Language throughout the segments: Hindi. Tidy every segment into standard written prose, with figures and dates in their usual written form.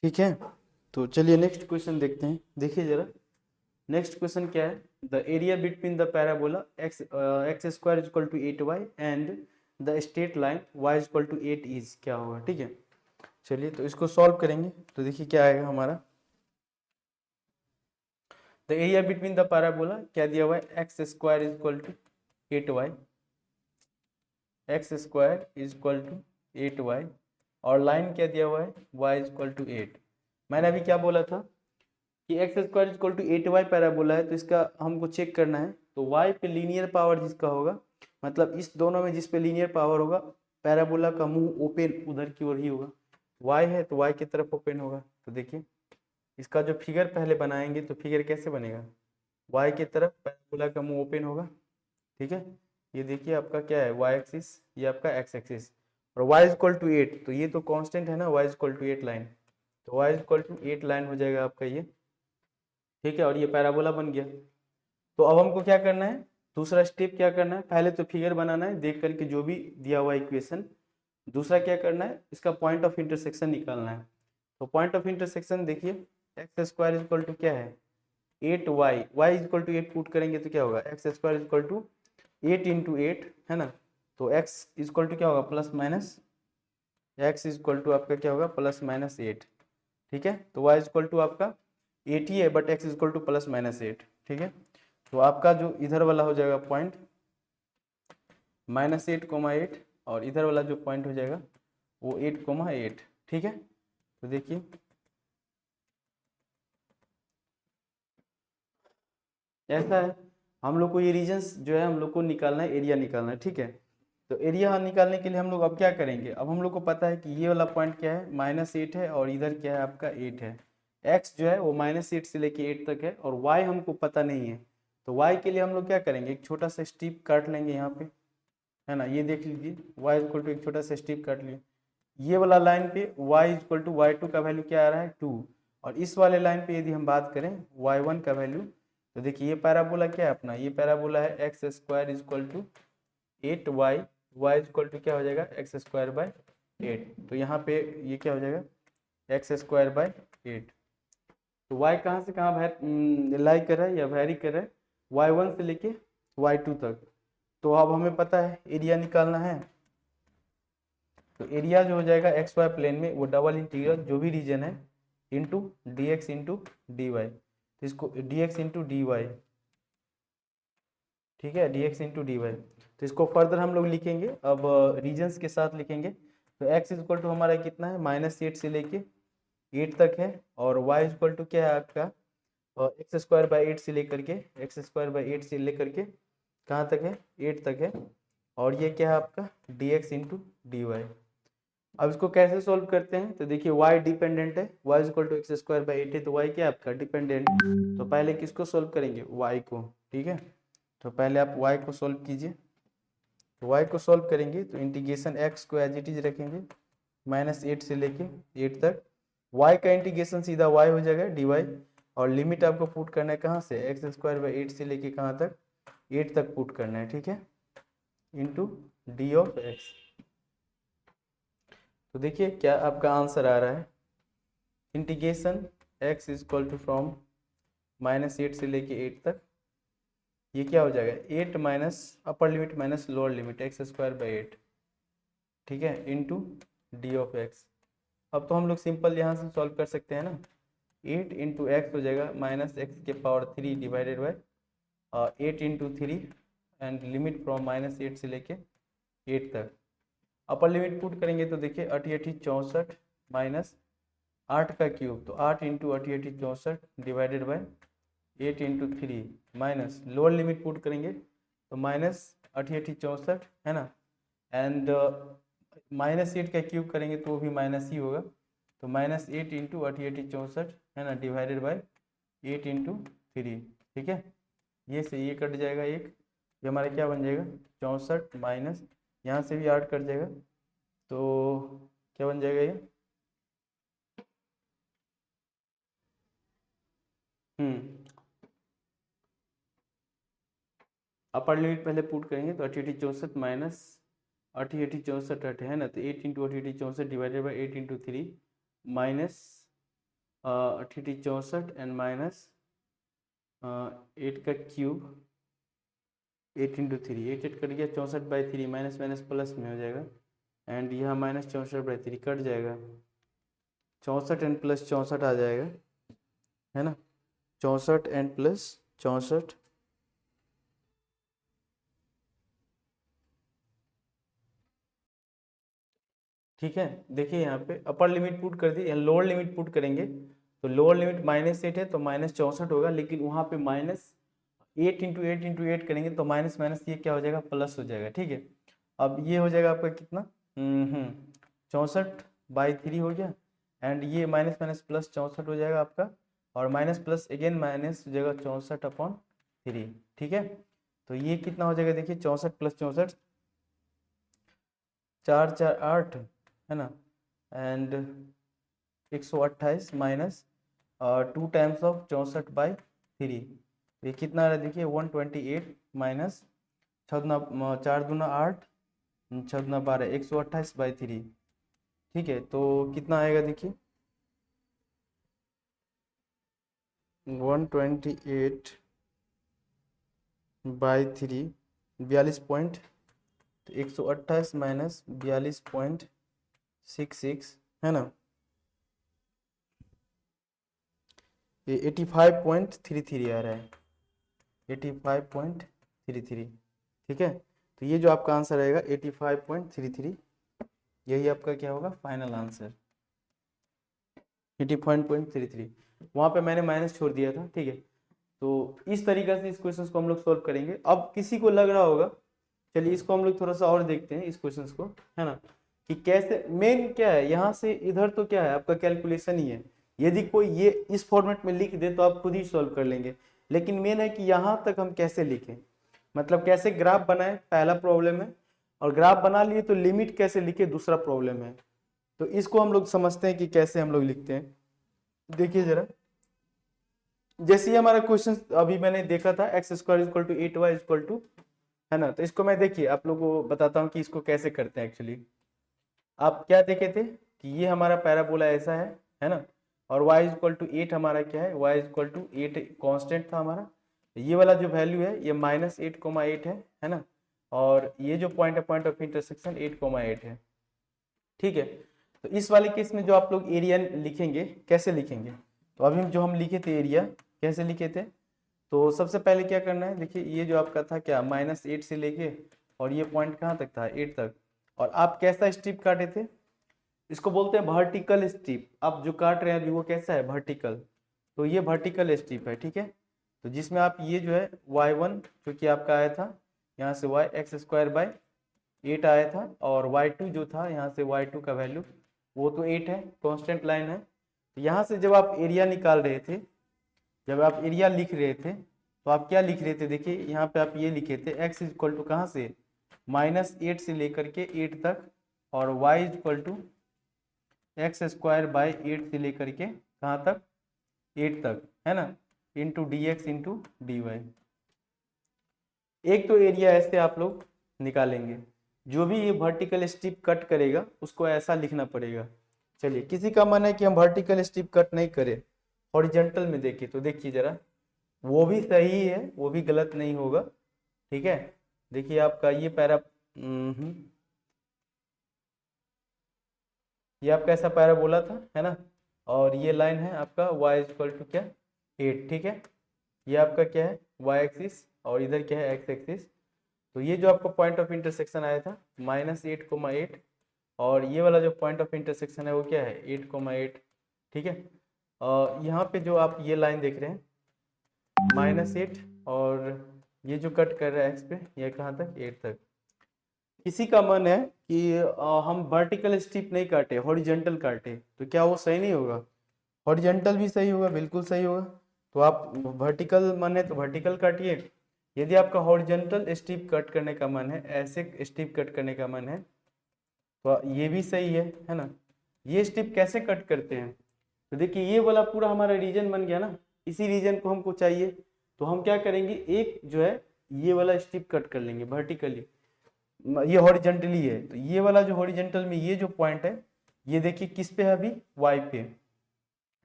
ठीक है, तो चलिए नेक्स्ट क्वेश्चन देखते हैं। देखिए जरा नेक्स्ट क्वेश्चन क्या है। The area between the parabola X square is equal to 8y and the straight line y is equal to 8 is क्या होगा। ठीक है, चलिए तो इसको सॉल्व करेंगे। तो देखिए क्या आएगा हमारा। The area between the parabola क्या दिया हुआ है, X square is equal to 8y, X square is equal to 8y, और लाइन क्या दिया हुआ है, y इज इक्वल टू 8। मैंने अभी क्या बोला था कि X square is equal to 8y parabola है, तो इसका हमको चेक करना है। तो y पे लीनियर पावर जिसका होगा, मतलब इस दोनों में जिस पे लीनियर पावर होगा, पैराबोला का मुंह ओपन उधर की ओर ही होगा। y है तो y की तरफ ओपन होगा। तो देखिए इसका जो फिगर पहले बनाएंगे तो फिगर कैसे बनेगा, y की तरफ पैराबोला का मुंह ओपन होगा। ठीक है, ये देखिए आपका क्या है, y एक्सिस, ये आपका x एक्सिस, और y इज इक्वल टू 8, तो ये तो कांस्टेंट है ना, y is equal to 8 line, तो y is equal to 8 line हो जाएगा आपका ये। ठीक है, और ये पैराबोला बन गया। तो अब हमको क्या करना है, दूसरा स्टेप क्या करना है, पहले तो फिगर बनाना है देख करके जो भी दिया हुआ इक्वेशन। दूसरा क्या करना है, इसका पॉइंट ऑफ इंटरसेक्शन निकालना है। तो पॉइंट ऑफ इंटरसेक्शन देखिए, X square is equal to क्या है, 8y, y is equal to 8 put करेंगे तो क्या होगा, X square is equal to 8 into 8 है ना। तो x इज इक्वल टू क्या होगा, plus minus, x is equal to आपका क्या होगा, प्लस माइनस 8। ठीक है, तो y इज इक्वल टू आपका 8 ही है, but x is equal two plus minus 8। ठीक है, तो आपका जो इधर वाला हो जाएगा पॉइंट -8, और इधर वाला जो पॉइंट हो जाएगा वो 8, 8। ठीक है, तो देखिए ऐसा है, हम लोग को ये रीजन्स जो है हम लोग को निकालना है, एरिया निकालना है। ठीक है, तो एरिया निकालने के लिए हम लोग अब क्या करेंगे, अब हम लोग को पता है कि ये वाला पॉइंट क्या है, -8 है, और इधर क्या है आपका 8 है। x जो है वो -8 से लेके 8 तक है, और y हमको पता नहीं है। तो y के लिए हम लोग क्या करेंगे, एक छोटा सा स्ट्रिप काट लेंगे यहाँ पे, है ना। ये देख लीजिए y इक्वल टू एक छोटा सा स्ट्रिप काट लिए, ये वाला लाइन पे y इक्वल टू y2 का वैल्यू क्या आ रहा है, 2, और इस वाले लाइन पे यदि हम बात करें y1 का वैल्यू, तो देखिए ये पैराबोला क्या है अपना, ये पैराबोला है X square is equal to 8y, y is equal to क्या हो जाएगा, एक्स स्क्वायर बाय 8। तो यहाँ पे ये क्या हो जाएगा, एक्स स्क्वायर बाय 8। तो y कहाँ से कहाँ लाई कर रहा है या वैरी कर रहा है, y1 से लेके y2 तक। तो अब हमें पता है एरिया निकालना है, तो एरिया जो हो जाएगा एक्स वाई प्लेन में, वो डबल इंटीग्रल जो भी रीजन है into D x into D Y, तो इसको D x into D Y, ठीक है, D x into D Y. तो इसको फर्दर हम लोग लिखेंगे अब रीजन्स के साथ लिखेंगे। तो एक्स इक्वल टू हमारा कितना है, -8 से लेके 8 तक है, और वाई इक्वल टू क्या है आपका, एक्स स्क्वायर बाई 8 से लेकर के, एक्स स्क्वायर बाई 8 से लेकर के कहाँ तक है, 8 तक है, और ये क्या है आपका D x into D Y. अब इसको कैसे सोल्व करते हैं, तो देखिए y डिपेंडेंट है, y equal to X square by 8 है, तो y क्या है आपका डिपेंडेंट। तो पहले किसको सोल्व करेंगे, y को। ठीक है, तो पहले आप y को सोल्व कीजिए। तो y को सोल्व करेंगे तो इंटीग्रेशन x को एज इट इज रखेंगे, -8 से लेके 8 तक, y का इंटीग्रेशन सीधा y हो जाएगा dy, और लिमिट आपको पुट करना है कहाँ से, एक्स स्क्वायर बाई 8 से लेके कहाँ तक, 8 तक पुट करना है। ठीक है, इंटू डी ऑफ एक्स। तो देखिए क्या आपका आंसर आ रहा है, integration x is equal to from -8 से लेके 8 तक, ये क्या हो जाएगा 8 minus upper limit minus lower limit x square by 8। ठीक है, इंटू डी ऑफ एक्स। अब तो हम लोग सिंपल यहाँ से सॉल्व कर सकते हैं ना, 8 इंटू एक्स हो जाएगा -x⁻³ divided by 8 into 3, and limit from -8 से लेके 8 तक। अपर लिमिट पुट करेंगे तो देखिए 8 8 64 माइनस 8 का क्यूब, तो 8 into 8 8 64 divided by 8 into 3, minus lower limit put करेंगे तो -8 8 64 है ना, एंड -8 का क्यूब करेंगे तो वो भी माइनस ही होगा, तो -8 इंटू 8 8 64 है ना, डिवाइडेड बाई 8 इंटू 3। ठीक है, ये से ये कट जाएगा एक, ये हमारा क्या बन जाएगा 64, माइनस यहाँ से भी 8 कट जाएगा, तो क्या बन जाएगा ये, अपर लिमिट पहले पुट करेंगे तो 8 8 64 माइनस 8 8 64 8 है ना, तो 8 into 8 8 64 divided by 8 into 3 minus अठी 64 एंड माइनस 8 का क्यूब 8 इंटू 3, 8 कट गया 64/3 माइनस माइनस प्लस में हो जाएगा एंड यहाँ माइनस 64/3 कट जाएगा 64 एंड प्लस 64 आ जाएगा है ना 64 एंड प्लस 64 ठीक है। देखिए यहाँ पे अपर लिमिट पुट कर दी, लोअर लिमिट पुट करेंगे तो लोअर लिमिट -8 है तो -64 होगा, लेकिन वहाँ पे -8 इंटू 8 इंटू 8 करेंगे तो माइनस माइनस ये क्या हो जाएगा प्लस हो जाएगा। ठीक है, अब ये हो जाएगा आपका कितना 64/3 हो गया एंड ये माइनस माइनस प्लस 64 हो जाएगा आपका और माइनस प्लस अगेन माइनस हो जाएगा 64/3। ठीक है, तो ये कितना हो जाएगा देखिए 64 प्लस 64 4 4 8 है ना एंड 128 माइनस 2 टाइम्स ऑफ 64/3 ये कितना आ रहा है देखिए 128 माइनस 4 दूना 8 6 दूना 12 128/3। ठीक है, तो कितना आएगा देखिए 128/3 42 पॉइंट, तो 128 माइनस 42.66 है ना ये 85.33 आ रहा है 85.33। ठीक है, तो ये जो आपका आंसर आएगा 85.33, यही आपका क्या होगा फाइनल आंसर 85.33। वहाँ पे मैंने माइनस छोड़ दिया था। ठीक है, तो इस तरीके से इस क्वेश्चन को हम लोग सॉल्व करेंगे। अब किसी को लग रहा होगा, चलिए इसको हम लोग थोड़ा सा और देखते हैं इस क्वेश्चन को, है ना, कि कैसे मेन क्या है यहाँ से इधर तो क्या है आपका कैलकुलेशन ही है। यदि कोई ये इस फॉर्मेट में लिख दे तो आप खुद ही सॉल्व कर लेंगे, लेकिन मेन है कि यहाँ तक हम कैसे लिखें, मतलब कैसे ग्राफ बनाए पहला प्रॉब्लम है, और ग्राफ बना लिए तो लिमिट कैसे लिखे दूसरा प्रॉब्लम है। तो इसको हम लोग समझते हैं कि कैसे हम लोग लिखते हैं। देखिए जरा, जैसे ही हमारा क्वेश्चन अभी मैंने देखा था x² = 8y है ना, तो इसको मैं देखिए आप लोगों को बताता हूँ कि इसको कैसे करते हैं। एक्चुअली आप क्या देखे थे कि ये हमारा पैराबोला ऐसा है ना, और y = 8 हमारा क्या है, y = 8 कांस्टेंट था हमारा, ये वाला जो वैल्यू है ये -8,8 है ना, और ये जो पॉइंट है पॉइंट ऑफ इंटरसेक्शन 8,8 है। ठीक है, तो इस वाले केस में जो आप लोग एरिया लिखेंगे कैसे लिखेंगे, तो अभी जो हम लिखे थे एरिया कैसे लिखे थे, तो सबसे पहले क्या करना है देखिए, ये जो आपका था क्या -8 से लेके और ये पॉइंट कहाँ तक था 8 तक, और आप कैसा स्ट्रिप काटे थे, इसको बोलते हैं वर्टिकल स्ट्रिप। आप जो काट रहे हैं अभी वो कैसा है वर्टिकल, तो ये वर्टिकल स्ट्रिप है। ठीक है, तो जिसमें आप ये जो है y1 जो कि आपका आया था यहाँ से x² 8 आया था, और y2 जो था यहाँ से y2 का वैल्यू वो तो 8 है, कांस्टेंट लाइन है। तो यहाँ से जब आप एरिया निकाल रहे थे, जब आप एरिया लिख रहे थे तो आप क्या लिख रहे थे देखिए, यहाँ पे आप ये लिखे थे x = कहाँ से -8 से लेकर के 8 तक, और y = x² 8 से लेकर के कहाँ तक 8 तक है ना, इंटू dx इंटू dy। एक तो एरिया ऐसे आप लोग निकालेंगे, जो भी ये वर्टिकल स्ट्रिप कट करेगा उसको ऐसा लिखना पड़ेगा। चलिए किसी का मन है कि हम वर्टिकल स्ट्रिप कट नहीं करें, हॉरिजॉन्टल में देखिए, तो देखिए जरा वो भी सही है, वो भी गलत नहीं होगा। ठीक है, देखिए आपका ये ये आपका ऐसा पैराबोला था है ना, और ये लाइन है आपका y = क्या 8। ठीक है, ये आपका क्या है y एक्सिस और इधर क्या है x एक्सिस। तो ये जो आपका पॉइंट ऑफ इंटरसेक्शन आया था -8,8, और ये वाला जो पॉइंट ऑफ इंटरसेक्शन है वो क्या है 8,8। ठीक है, यहाँ पे जो आप ये लाइन देख रहे हैं -8, और ये जो कट कर रहा है x पे ये कहाँ तक 8 तक। किसी का मन है कि हम वर्टिकल स्ट्रिप नहीं काटे हॉरिजॉन्टल काटे, तो क्या वो सही नहीं होगा, हॉरिजॉन्टल भी सही होगा, बिल्कुल सही होगा। तो आप वर्टिकल मन है तो वर्टिकल काटिए, यदि आपका हॉरिजॉन्टल स्ट्रिप कट करने का मन है, ऐसे स्ट्रिप कट करने का मन है तो ये भी सही है ना। ये स्ट्रिप कैसे कट करते हैं, तो देखिए ये वाला पूरा हमारा रीजन बन गया ना, इसी रीजन को हमको चाहिए, तो हम क्या करेंगे एक जो है ये वाला स्ट्रिप कट कर लेंगे वर्टिकली, ये हॉरिजेंटली है, तो ये वाला जो हॉरिजेंटल में ये जो पॉइंट है ये देखिए किस पे है अभी y पे,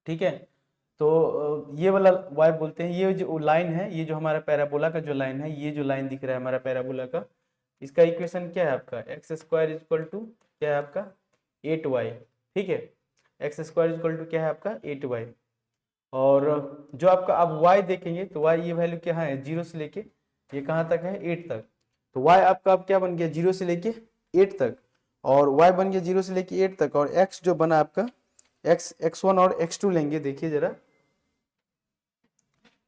ठीक है। तो ये वाला y बोलते हैं, ये जो लाइन है, ये जो हमारा पैराबोला का जो लाइन है, ये जो लाइन दिख रहा है हमारा पैराबोला का, इसका इक्वेशन क्या है आपका, एक्स स्क्वायर इक्वल टू क्या है आपका 8y। ठीक है, एक्स स्क्वायर इक्वल टू क्या है आपका 8y। और जो आपका अब y देखेंगे तो y ये वैल्यू क्या है, 0 से लेके ये कहाँ तक है 8 तक। तो y आपका अब क्या बन गया 0 से लेके 8 तक, और y बन गया 0 से लेके 8 तक, और x जो बना आपका x1 और x2 लेंगे। देखिए जरा,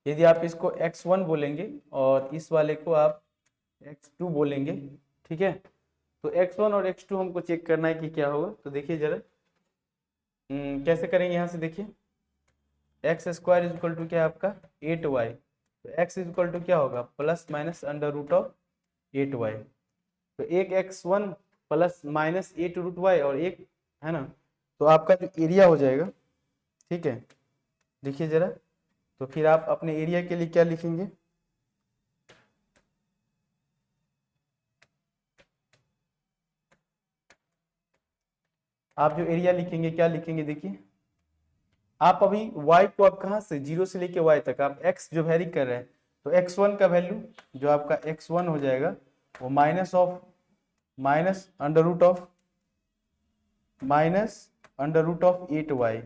यदि आप इसको x1 बोलेंगे और इस वाले को आप x2 बोलेंगे, ठीक है, तो x1 और x2 हमको चेक करना है कि क्या होगा। तो देखिए जरा, कैसे करेंगे, यहाँ से देखिए, X square is equal to क्या है आपका 8y, तो x इज इक्वल टू क्या होगा plus minus under root of 8y। तो एक x1 प्लस माइनस 8 √y और एक है ना, तो आपका जो एरिया हो जाएगा, ठीक है, देखिए जरा, तो फिर आप अपने एरिया के लिए क्या लिखेंगे, आप जो एरिया लिखेंगे क्या लिखेंगे, देखिए आप अभी y को आप कहाँ से 0 से लेके y तक आप x जो वेरी कर रहे हैं, तो x1 का वैल्यू जो आपका x1 हो जाएगा वो minus under root of 8y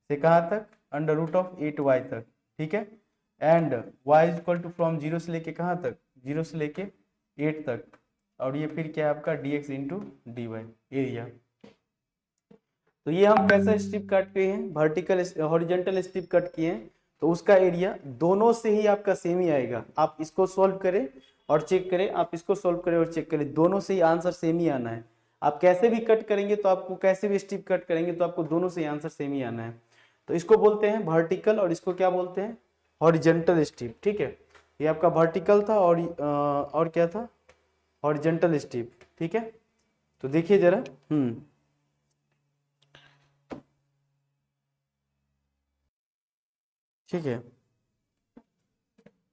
से कहाँ तक, अंडर रूट ऑफ 8y तक। ठीक है, and y is equal to from 0 से लेके कहाँ तक, 0 से लेके 8 तक, और ये फिर क्या है आपका dx इंटू dy एरिया। तो ये हम कैसा स्ट्रिप कट किए हैं, वर्टिकल हॉरिजॉन्टल स्ट्रिप कट किए हैं, तो उसका एरिया दोनों से ही आपका सेम ही आएगा। आप इसको सॉल्व करें और चेक करें, आप इसको सॉल्व करें और चेक करें, दोनों से ही आंसर सेम ही आना है। आप कैसे भी कट करेंगे तो आपको, कैसे भी स्ट्रिप कट करेंगे तो आपको दोनों से ही आंसर सेम ही आना है। तो इसको बोलते हैं वर्टिकल और इसको क्या बोलते हैं हॉरिजॉन्टल स्ट्रिप। ठीक है, ये आपका वर्टिकल था और क्या था हॉरिजॉन्टल स्ट्रिप। ठीक है, तो देखिए जरा, ठीक है,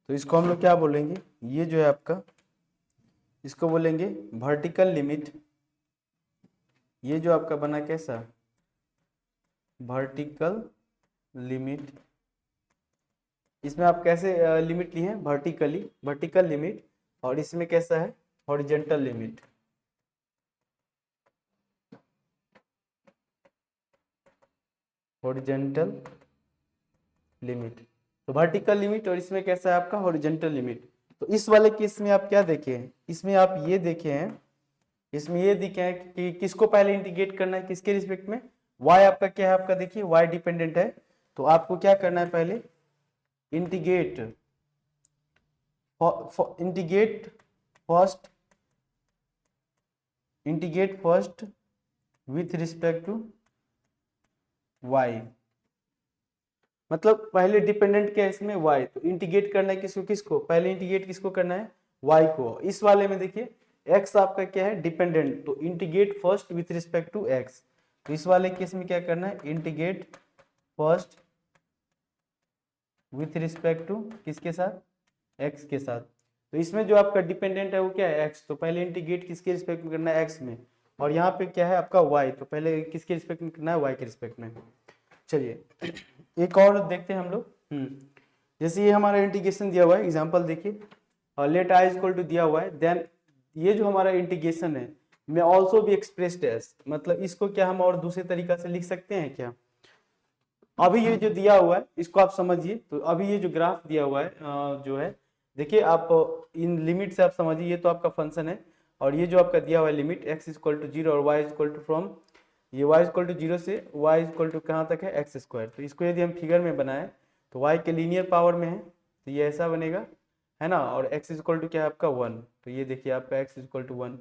तो इसको हम लोग क्या बोलेंगे, ये जो है आपका, इसको बोलेंगे वर्टिकल लिमिट। ये जो आपका बना कैसा वर्टिकल लिमिट, इसमें आप कैसे लिमिट लिए हैं वर्टिकल लिमिट, और इसमें कैसा है हॉरिजॉन्टल लिमिट। हॉरिजॉन्टल लिमिट, तो वर्टिकल लिमिट, और इसमें कैसा है आपका हॉरिजॉन्टल लिमिट। तो इस वाले केस में आप क्या देखे हैं, इसमें आप ये देखे हैं, इसमें ये दिखे हैं कि किसको पहले इंटीग्रेट करना है, किसके रिस्पेक्ट में, y आपका क्या है आपका, देखिए y डिपेंडेंट है, तो आपको क्या करना है पहले integrate first with respect to y, मतलब पहले डिपेंडेंट क्या है इसमें y, तो इंटीग्रेट करना है किसको किसको, पहले इंटीग्रेट किसको करना है y को। इस वाले में देखिए x आपका क्या है डिपेंडेंट, तो integrate first with respect to x। तो इस वाले केस में क्या करना है integrate first with respect to किसके साथ, x के साथ। तो इसमें जो आपका डिपेंडेंट है वो क्या है x, तो पहले इंटीग्रेट किसके रिस्पेक्ट में करना है x में, और यहाँ पे क्या है आपका y, तो पहले किसके रिस्पेक्ट में करना है y के रिस्पेक्ट में। चलिए एक और देखते हैं हम लोग, जैसे ये हमारा इंटीग्रेशन दिया हुआ है, एग्जांपल देखिए, लेट आई इक्वल टू दिया हुआ है, देन ये जो हमारा इंटीग्रेशन है में ऑल्सो भी एक्सप्रेस्ड एज, मतलब इसको क्या हम और दूसरे तरीका से लिख सकते हैं क्या। अभी ये जो दिया हुआ है इसको आप समझिए, तो अभी ये जो ग्राफ दिया हुआ है जो है, देखिए आप इन लिमिट से आप समझिए, ये तो आपका फंक्शन है, और ये जो आपका दिया हुआ है लिमिट x इक्वल टू 0 और y इक्वल टू फ्रॉम, ये y इक्वल टू 0 से y इक्वल टू कहाँ तक है एक्स स्क्वायर। तो इसको यदि हम फिगर में बनाएं तो y के लीनियर पावर में है, तो ये ऐसा बनेगा है ना, और x इक्वल टू क्या है आपका 1, तो ये देखिए आपका x इक्वल टू 1,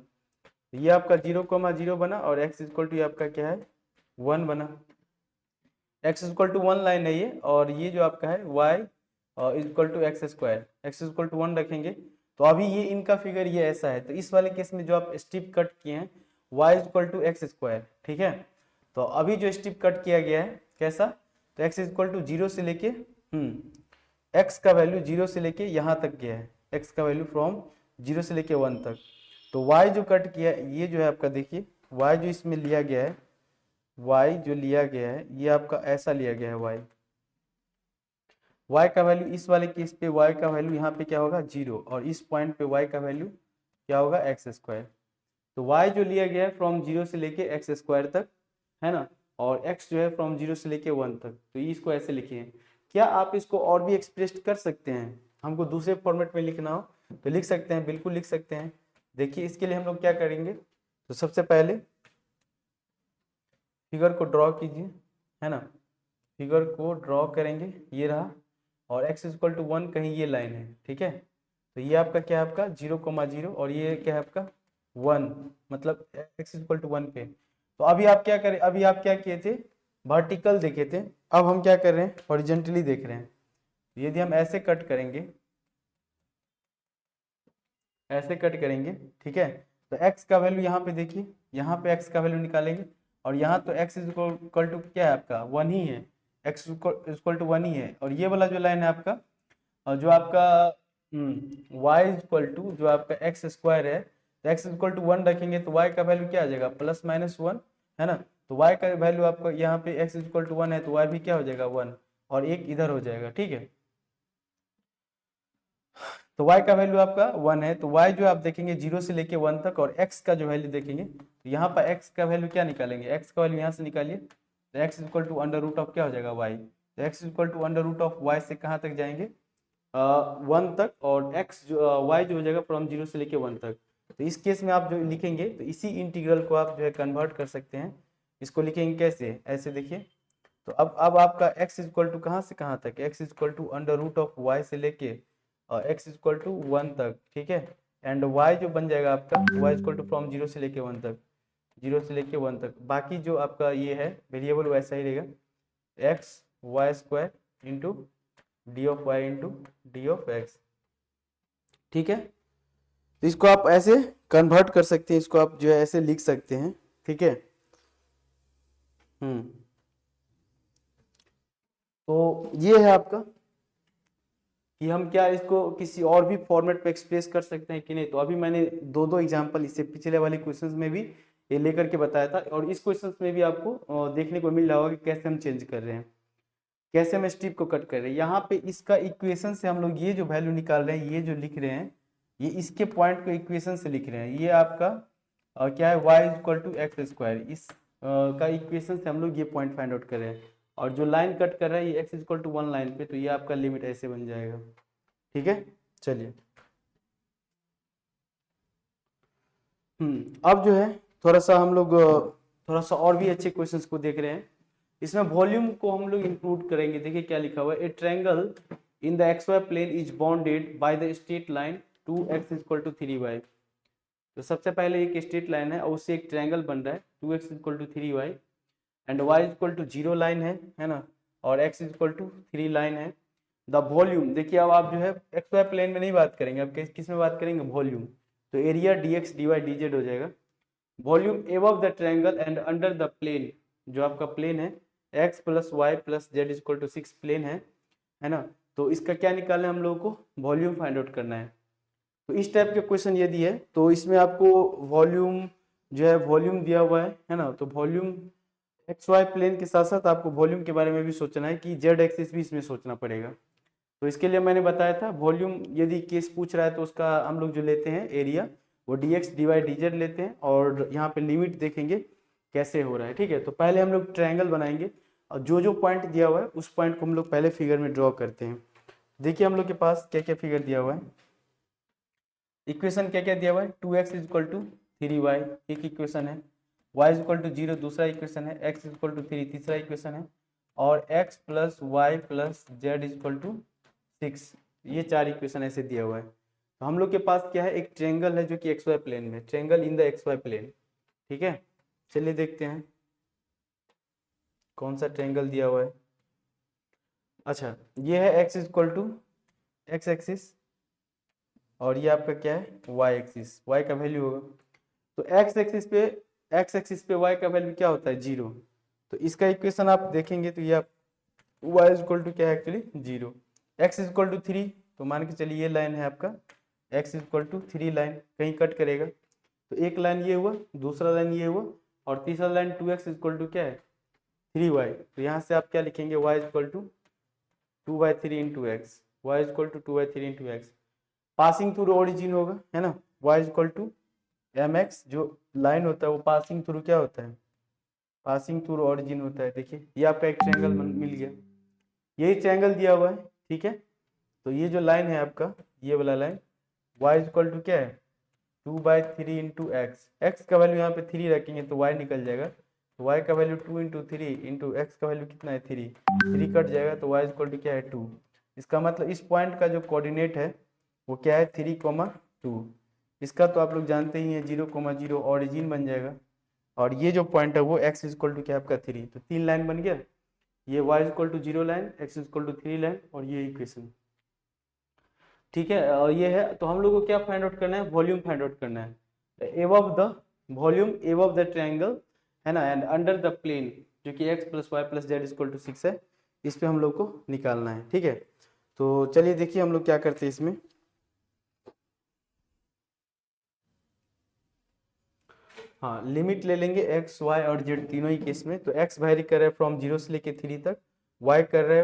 ये आपका 0,0 बना, और x इक्वल टू आपका क्या है 1 बना, x इक्वल टू 1 लाइन है ये, और ये जो आपका है y equal to X square, X equal to 1 रखेंगे। तो अभी ये इनका फिगर ये ऐसा है, तो इस वाले केस में जो आप स्ट्रिप कट किए हैं y equal to X square, ठीक है, तो अभी जो स्ट्रिप कट किया गया है कैसा, तो x इक्वल टू 0 से लेके x का वैल्यू 0 से लेके यहाँ तक गया है, x का वैल्यू फ्रॉम 0 से लेके 1 तक। तो y जो कट किया ये जो है आपका देखिए y जो इसमें लिया गया है y जो लिया गया है ये आपका ऐसा लिया गया है y का वैल्यू इस वाले केस पे y का वैल्यू यहाँ पे क्या होगा 0 और इस पॉइंट पे y का वैल्यू क्या होगा एक्स स्क्वायर। तो y जो लिया गया है फ्रॉम 0 से लेके एक्स स्क्वायर तक है ना, और x जो है फ्रॉम 0 से लेके 1 तक, तो इसको ऐसे लिखिए। क्या आप इसको और भी एक्सप्रेस कर सकते हैं, हमको दूसरे फॉर्मेट में लिखना हो तो लिख सकते हैं, बिल्कुल लिख सकते हैं। देखिए इसके लिए हम लोग क्या करेंगे, तो सबसे पहले फिगर को ड्रॉ कीजिए, है ना, फिगर को ड्रॉ करेंगे, ये रहा, और x इक्वल टू 1 कहीं ये लाइन है, ठीक है। तो ये आपका क्या है, आपका 0,0 और ये क्या है आपका 1, मतलब x इक्वल टू 1 पे। तो अभी आप क्या करें, अभी आप क्या किए थे, वर्टिकल देखे थे, अब हम क्या कर रहे हैं, हॉरिजॉन्टली देख रहे हैं। यदि हम ऐसे कट करेंगे, ऐसे कट करेंगे, ठीक है, तो x का वैल्यू यहाँ पे देखिए, यहाँ पे x का वैल्यू निकालेंगे, और यहाँ तो x इक्वल टू क्या है आपका 1 ही है, x इक्वल टू 1 ही है, और ये वाला जो लाइन है आपका, और जो आपका y इक्वल टू जो आपका एक्स स्क्वायर है, तो x इक्वल टू 1 रखेंगे तो y का वैल्यू क्या आ जाएगा +-1, है ना। तो y का वैल्यू आपका यहाँ पे x इक्वल टू 1 है तो y भी क्या हो जाएगा 1, और एक इधर हो जाएगा, ठीक है। तो y का वैल्यू आपका 1 है, तो y जो आप देखेंगे 0 से लेके 1 तक, और x का जो वैल्यू देखेंगे तो यहाँ पर x का वैल्यू क्या निकालेंगे, x का वैल्यू यहाँ से निकालिए, तो x equal to under root of क्या हो जाएगा y, तो x equal to under root of y से कहाँ तक जाएंगे 1 तक, और x जो y जो हो जाएगा फ्रॉम 0 से लेके 1 तक। तो इस केस में आप जो लिखेंगे तो इसी इंटीग्रल को आप जो है कन्वर्ट कर सकते हैं, इसको लिखेंगे कैसे, ऐसे देखिए। तो अब आपका x इक्वल टू कहाँ से कहाँ तक, x equal to under root of y से लेके x इक्वल टू 1 तक, ठीक है, एंड y जो बन जाएगा आपका y इक्वल टू फ्रॉम 0 से लेके 1 तक, 0 से लेके 1 तक, बाकी जो आपका ये है वेरिएबल वैसा ही रहेगा, x y square into D of Y into D of X, ठीक है। तो इसको आप ऐसे कन्वर्ट कर सकते हैं, इसको आप जो है ऐसे लिख सकते हैं, ठीक है। तो ये है आपका कि हम क्या इसको किसी और भी फॉर्मेट पे एक्सप्रेस कर सकते हैं कि नहीं। तो अभी मैंने दो एग्जांपल इससे पिछले वाले क्वेश्चंस में भी ये लेकर के बताया था, और इस क्वेश्चंस में भी आपको देखने को मिल रहा होगा कि कैसे हम चेंज कर रहे हैं, कैसे हम स्ट्रिप को कट कर रहे हैं। यहाँ पे इसका इक्वेशन से हम लोग ये जो वैल्यू निकाल रहे हैं, ये जो लिख रहे हैं, ये इसके पॉइंट को इक्वेशन से लिख रहे हैं। ये आपका क्या है y equal to X square, इस का इक्वेशन से हम लोग ये पॉइंट फाइंड आउट कर रहे हैं, और जो लाइन कट कर रहा है ये x इक्वल टू 1 लाइन पे, तो ये आपका लिमिट ऐसे बन जाएगा, ठीक है। चलिए अब जो है थोड़ा सा हम लोग थोड़ा सा और भी अच्छे क्वेश्चंस को देख रहे हैं। इसमें वॉल्यूम को हम लोग इंक्लूड करेंगे। देखिए क्या लिखा हुआ है, a triangle in the xy plane is bounded by the straight line 2x equal to 3y। तो सबसे पहले एक स्ट्रेट लाइन है और उससे एक ट्रायंगल बन रहा है 2x equal to 3y, and y equal to 0 line है ना, और x इक्वल टू 3 लाइन है। द वॉल्यूम, देखिए अब आप जो है xy प्लेन में नहीं बात करेंगे, अब किस में बात करेंगे, वॉल्यूम। तो एरिया dx dy dz हो जाएगा। Volume above the triangle and under the plane, जो आपका प्लेन है x plus Y plus Z equal to 6 plane है ना। तो इसका क्या निकालना है, हम लोगों को वॉल्यूम फाइंड आउट करना है। तो इस टाइप के क्वेश्चन यदि है तो इसमें आपको वॉल्यूम जो है वॉल्यूम दिया हुआ है ना, तो वॉल्यूम एक्स वाई प्लेन के साथ साथ आपको वॉल्यूम के बारे में भी सोचना है कि जेड एक्सिस भी इसमें सोचना पड़ेगा। तो इसके लिए मैंने बताया था वॉल्यूम यदि केस पूछ रहा है तो उसका हम लोग जो लेते हैं एरिया वो dx dy dz लेते हैं, और यहाँ पे लिमिट देखेंगे कैसे हो रहा है, ठीक है। तो पहले हम लोग ट्रायंगल बनाएंगे, और जो जो पॉइंट दिया हुआ है उस पॉइंट को हम लोग पहले फिगर में ड्रॉ करते हैं। देखिए हम लोग के पास क्या क्या फिगर दिया हुआ है, इक्वेशन क्या क्या दिया हुआ है, 2x इक्वल टू 3y एक इक्वेशन है, y इक्वल टू 0 दूसरा इक्वेशन है, x इक्वल टू 3 तीसरा इक्वेशन है, और x plus Y plus Z equal to 6, ये 4 इक्वेशन ऐसे दिया हुआ है। तो हम लोग के पास क्या है, एक ट्रायंगल है जो कि एक्स वाई प्लेन में, triangle in the X Y plane, ठीक है। चलिए देखते हैं कौन सा ट्रायंगल दिया हुआ है। अच्छा, ये है x equal to x axis, और ये आपका क्या है y एक्सिस, y का वैल्यू होगा। तो x एक्सिस पे y का वैल्यू क्या होता है 0। तो इसका इक्वेशन आप देखेंगे तो ये आप y इक्वल टू क्या है एक्चुअली 0, x इक्वल टू 3, तो मान के चलिए ये लाइन है आपका x इक्वल टू 3 लाइन, कहीं कट करेगा तो एक लाइन ये हुआ, दूसरा लाइन ये हुआ, और तीसरा लाइन 2x इक्वल टू क्या है 3y, तो यहाँ से आप क्या लिखेंगे, y equal to 2/3 into x, y equal to 2/3 into x, passing through origin होगा, है ना, y equal to m x, जो लाइन होता है वो पासिंग थ्रू क्या होता है, पासिंग थ्रू ओरिजिन होता है। देखिए ये आपका एक ट्रायंगल मिल गया, यही ट्रायंगल दिया हुआ है, ठीक है। तो ये जो लाइन है आपका, ये वाला लाइन, y इक्वल टू क्या है, 2/3 इंटू एक्स, एक्स का वैल्यू यहाँ पे 3 रखेंगे तो y निकल जाएगा, तो y का वैल्यू 2 इंटू 3 इंटू एक्स का वैल्यू कितना है 3, 3 कट जाएगा तो y इक्वल टू क्या है 2। इसका मतलब इस पॉइंट का जो कोऑर्डिनेट है वो क्या है 3,2। इसका तो आप लोग जानते ही हैं 0,0 ऑरिजिन बन जाएगा, और ये जो पॉइंट है वो x इक्वल टू क्या है आपका 3, तो 3 लाइन बन गया, ये y equal to 0 line, x equal to 3 line, और ये इक्वेशन, ठीक है। और ये है, तो हम लोग को क्या फाइंड आउट करना है, वॉल्यूम फाइंड आउट करना है, above the volume above the triangle, है ना, एंड अंडर द प्लेन, जो कि x plus Y plus Z equal to 6 है, इस पे हम लोग को निकालना है, ठीक है। तो चलिए देखिए हम लोग क्या करते हैं इसमें। हाँ, लिमिट ले लेंगे x y और z तीनों ही केस में, तो x वैरी कर रहा है फ्रॉम 0 से लेके 3 तक, y कर रहा है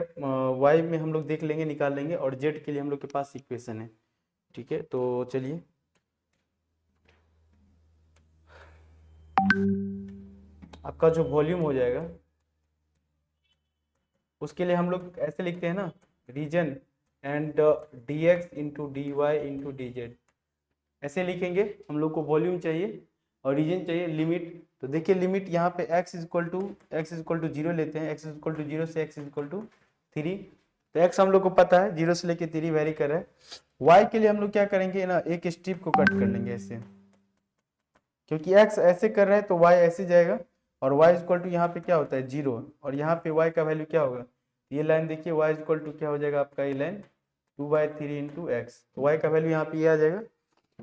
y में हम लोग देख लेंगे निकाल लेंगे, और z के लिए हम लोग के पास इक्वेशन है, ठीक है। तो चलिए आपका जो वॉल्यूम हो जाएगा उसके लिए हम लोग ऐसे लिखते हैं ना, region and d x into D y into d z, ऐसे लिखेंगे। हम लोग को वॉल्यूम चाहिए और रीजन चाहिए, लिमिट, तो देखिए लिमिट यहाँ पे x इक्वल टू 0 लेते हैं, x इक्वल टू 0 से x इक्वल टू 3, तो x हम लोग को पता है 0 से लेके 3 वेरी कर रहा है। y के लिए हम लोग क्या करेंगे ना, एक स्ट्रिप को कट कर लेंगे ऐसे, क्योंकि x ऐसे कर रहा है तो y ऐसे जाएगा, और y इक्वल टू यहाँ पे क्या होता है 0, और यहाँ पे y का वैल्यू क्या होगा, ये लाइन देखिए y इक्वल टू क्या हो जाएगा आपका, ये लाइन 2/3 इंटू एक्स, तो y का वैल्यू यहाँ पे ये आ जाएगा।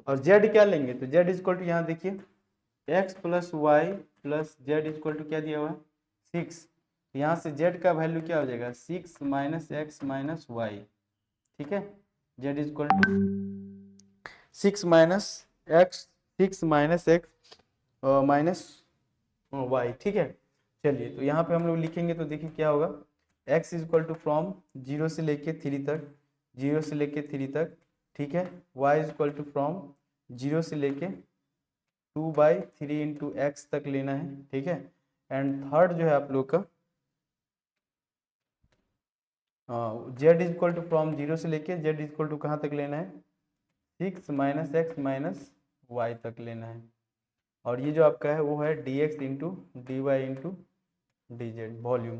और z क्या लेंगे, तो z इक्वल टू यहाँ देखिए x plus Y plus Z equal to क्या दिया हुआ है 6, यहाँ से z का वैल्यू क्या हो जाएगा 6 माइनस एक्स माइनस वाई, ठीक है, z equal to 6 minus x, 6 minus x minus y, ठीक है। चलिए तो यहाँ पे हम लोग लिखेंगे तो देखिए क्या होगा, x इक्वल टू फ्रॉम 0 से लेके 3 तक, 0 से लेके 3 तक, ठीक है, y इक्वल टू फ्रॉम 0 से लेके 2/3 इंटू एक्स तक लेना है, ठीक है। एंड थर्ड जो है आप लोग का z इक्वल टू फ्रॉम 0 से लेके z इक्वल टू कहाँ तक लेना है 6 माइनस एक्स माइनस वाई तक लेना है, और ये जो आपका है वो है D x into D y into d z volume,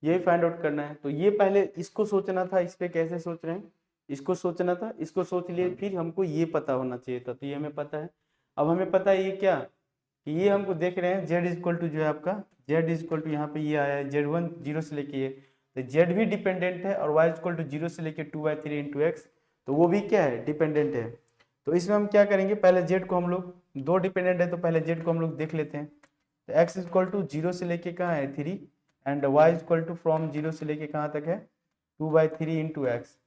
यही फाइंड आउट करना है। तो ये पहले इसको सोचना था, इस पे कैसे सोच रहे हैं, इसको सोचना था, इसको सोच लिए, फिर हमको ये पता होना चाहिए था, तो ये हमें पता है। अब हमें पता है ये क्या, कि ये हमको देख रहे हैं z इक्वल टू जो है आपका z इक्वल टू यहाँ पे ये आया है z1 0 से लेके ये, तो z भी डिपेंडेंट है, और y इक्वल टू 0 से लेके 2/3 इंटू एक्स, तो वो भी क्या है डिपेंडेंट है। तो इसमें हम क्या करेंगे, पहले z को हम लोग, दो डिपेंडेंट है तो पहले z को हम लोग देख लेते हैं, तो x इक्वल टू 0 से लेके कहाँ है 3, and y equal to from 0 से लेके कहाँ तक है 2/3 इंटू एक्स,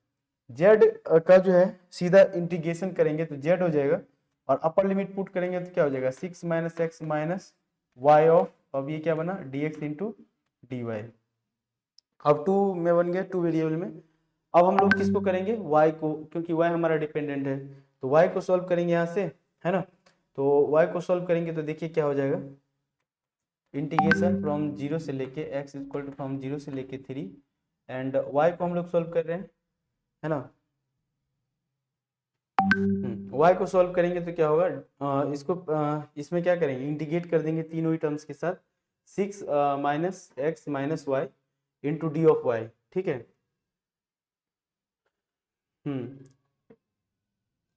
z का जो है सीधा इंटीग्रेशन करेंगे तो z हो जाएगा, और अपर लिमिट पुट करेंगे तो क्या हो जाएगा 6 minus x minus y of, अब ये क्या बना d x into D Y, अब 2 में बन गया 2 वेरिएबल में। अब हम लोग किसको करेंगे y को, क्योंकि y हमारा डिपेंडेंट है, तो y को सॉल्व करेंगे यहाँ से, है ना, तो y को सॉल्व करेंगे तो देखिए क्या हो जाएगा, इंटीग्रेशन फ्रॉम 0 से लेके x इक्वल टू फ्रॉम 0 से लेके 3, एंड y को हम लोग सॉल्व कर रहे हैं, है ना, y को सॉल्व करेंगे तो क्या होगा, इसको इसमें क्या करेंगे इंटीग्रेट कर देंगे तीनों ही टर्म्स के साथ, 6 minus x minus y into D of y, ठीक है।